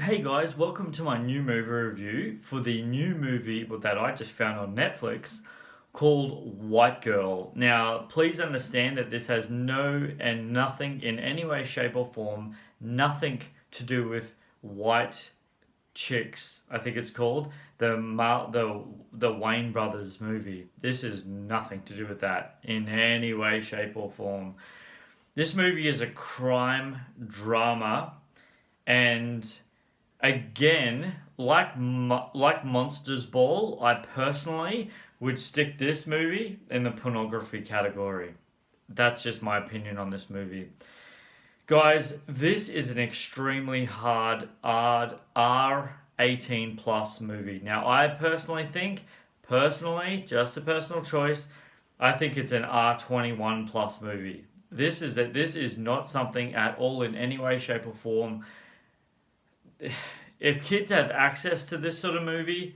Hey guys, welcome to my new movie review for the new movie that I just found on Netflix called White Girl. Now, please understand that this has no and nothing in any way, shape, or form, nothing to do with white chicks. I think it's called the Wayne Brothers movie. This is nothing to do with that in any way, shape, or form. This movie is a crime drama, and again, like Monsters Ball, I personally would stick this movie in the pornography category. That's just my opinion on this movie. Guys, this is an extremely hard R18 plus movie. Now, I personally, just a personal choice, I think it's an R21 plus movie. This is not something at all in any way, shape, or form. If kids have access to this sort of movie,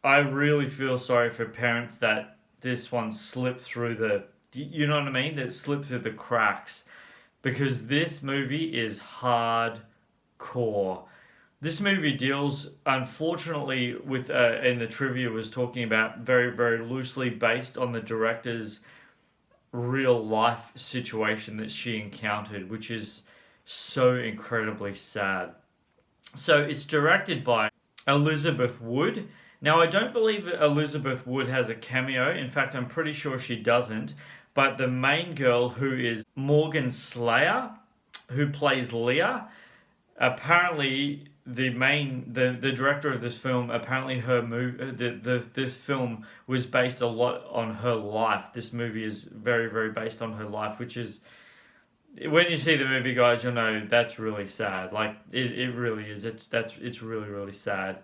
I really feel sorry for parents that this one slipped through you know what I mean? That slipped through the cracks because this movie is hardcore. This movie deals, unfortunately, with and the trivia was talking about very, very loosely based on the director's real life situation that she encountered, which is so incredibly sad. So it's directed by Elizabeth Wood. Now, I don't believe Elizabeth Wood has a cameo. In fact, I'm pretty sure she doesn't. But the main girl, who is Morgan Slayer, who plays Leah, apparently the director of this film, apparently her this film was based a lot on her life. This movie is very, very based on her life, which is, when you see the movie, guys, you'll know that's really sad. Like it really is. It's really, really sad.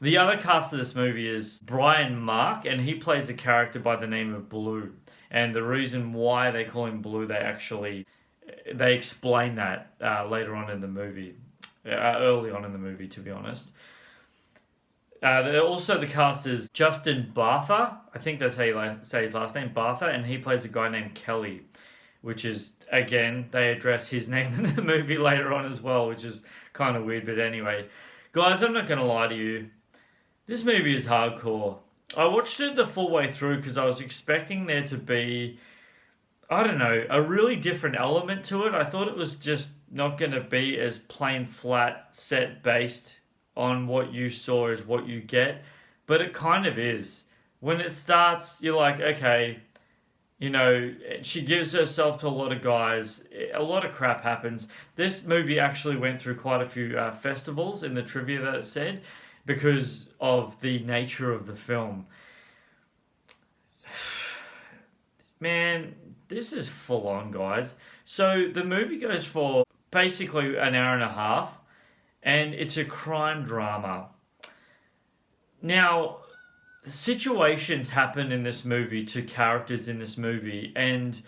The other cast of this movie is Brian Mark, and he plays a character by the name of Blue. And the reason why they call him Blue, they explain that later on in the movie, early on in the movie, to be honest. Also, the cast is Justin Bartha. I think that's how you say his last name, Bartha, and he plays a guy named Kelly, which is, again, they address his name in the movie later on as well, which is kind of weird. But anyway, guys, I'm not going to lie to you. This movie is hardcore. I watched it the full way through because I was expecting there to be, I don't know, a really different element to it. I thought it was just not going to be as plain flat set based on what you saw as what you get, but it kind of is. When it starts, you're like, okay, you know, she gives herself to a lot of guys. A lot of crap happens. This movie actually went through quite a few festivals in the trivia that it said because of the nature of the film. Man, this is full on, guys. So the movie goes for basically an hour and a half, and it's a crime drama. Now, situations happen in this movie to characters in this movie, and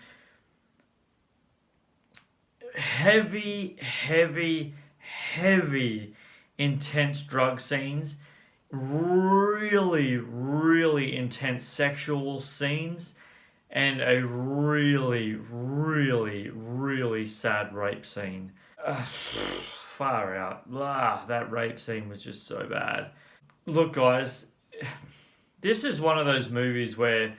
heavy, heavy, heavy, intense drug scenes, really, really intense sexual scenes, and a really, really, really sad rape scene. Far out. That rape scene was just so bad. Look, guys, this is one of those movies where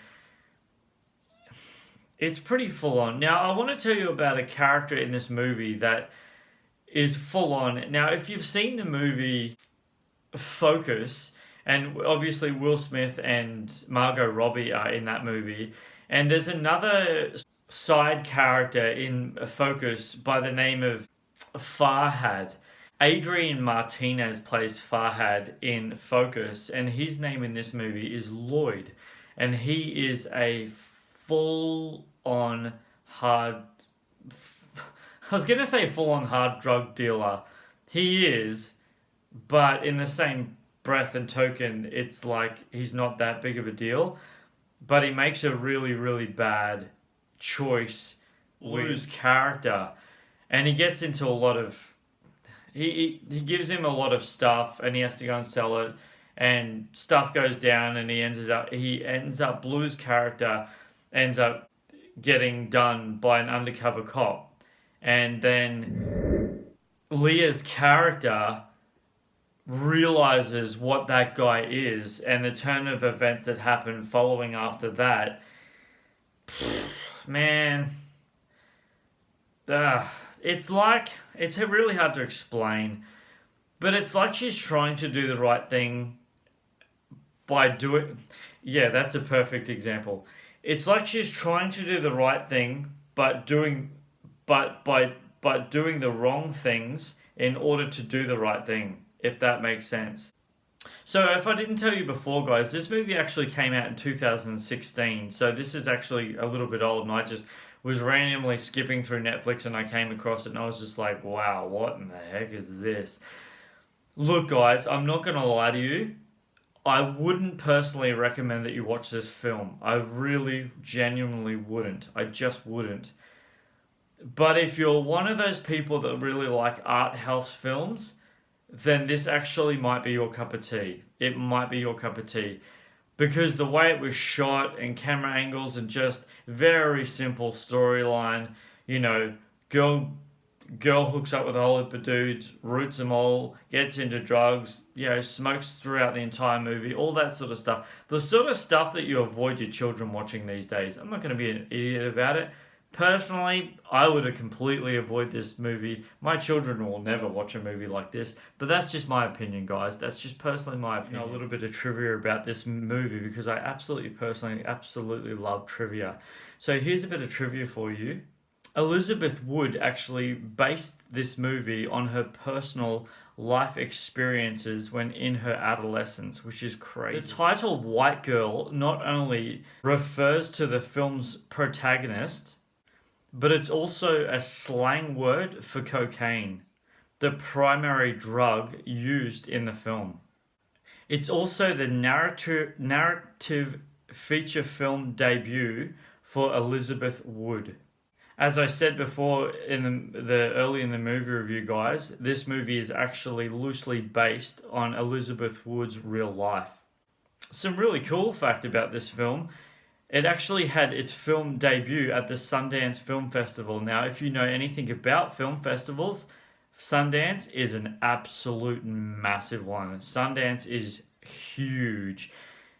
it's pretty full on. Now, I want to tell you about a character in this movie that is full on. Now, if you've seen the movie Focus, and obviously Will Smith and Margot Robbie are in that movie, and there's another side character in Focus by the name of Farhad. Adrian Martinez plays Farhad in Focus, and his name in this movie is Lloyd, and he is a full on hard. I was gonna say full on hard drug dealer. He is, but in the same breath and token, it's like he's not that big of a deal. But he makes a really, really bad choice, lose character, and he gets into a lot of. He gives him a lot of stuff, and he has to go and sell it, and stuff goes down, and he ends up Blue's character ends up getting done by an undercover cop, and then Leah's character realizes what that guy is and the turn of events that happen following after that, man, it's like, it's really hard to explain, but it's like she's trying to do the right thing by doing. Yeah, that's a perfect example. It's like she's trying to do the right thing, but doing, but doing the wrong things in order to do the right thing. If that makes sense. So, if I didn't tell you before, guys, this movie actually came out in 2016. So, this is actually a little bit old, and I just was randomly skipping through Netflix and I came across it, and I was just like, wow, what in the heck is this? Look, guys, I'm not going to lie to you. I wouldn't personally recommend that you watch this film. I really, genuinely wouldn't. I just wouldn't. But if you're one of those people that really like art house films, then this actually might be your cup of tea. It might be your cup of tea. Because the way it was shot and camera angles and just very simple storyline, you know, girl hooks up with a whole heap of dudes, roots them all, gets into drugs, you know, smokes throughout the entire movie, all that sort of stuff. The sort of stuff that you avoid your children watching these days. I'm not going to be an idiot about it. Personally, I would have completely avoid this movie. My children will never watch a movie like this, but that's just my opinion, guys. That's just personally my opinion. You know, a little bit of trivia about this movie because I absolutely love trivia. So here's a bit of trivia for you. Elizabeth Wood actually based this movie on her personal life experiences when in her adolescence, which is crazy. The title White Girl not only refers to the film's protagonist, but it's also a slang word for cocaine, the primary drug used in the film. It's also the narrative feature film debut for Elizabeth Wood. As I said before in the early in the movie review, guys, this movie is actually loosely based on Elizabeth Wood's real life. Some really cool fact about this film, it actually had its film debut at the Sundance Film Festival. Now, if you know anything about film festivals, Sundance is an absolute massive one. Sundance is huge.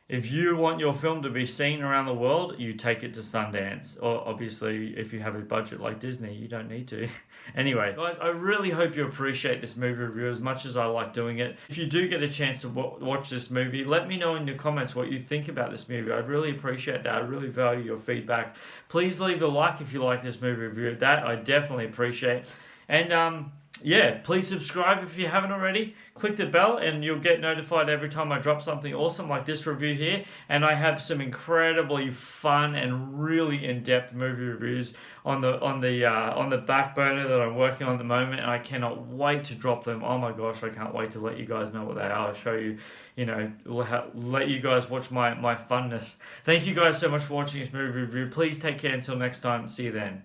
If you want your film to be seen around the world, you take it to Sundance. Or obviously, if you have a budget like Disney, you don't need to. Anyway, guys, I really hope you appreciate this movie review as much as I like doing it. If you do get a chance to watch this movie, let me know in the comments what you think about this movie. I'd really appreciate that. I really value your feedback. Please leave a like if you like this movie review. That I definitely appreciate. And yeah, please subscribe if you haven't already. Click the bell and you'll get notified every time I drop something awesome like this review here. And I have some incredibly fun and really in-depth movie reviews on the back burner that I'm working on at the moment, and I cannot wait to drop them. Oh my gosh, I can't wait to let you guys know what they are. I'll show you, let you guys watch my funness. Thank you guys so much for watching this movie review. Please take care until next time. See you then.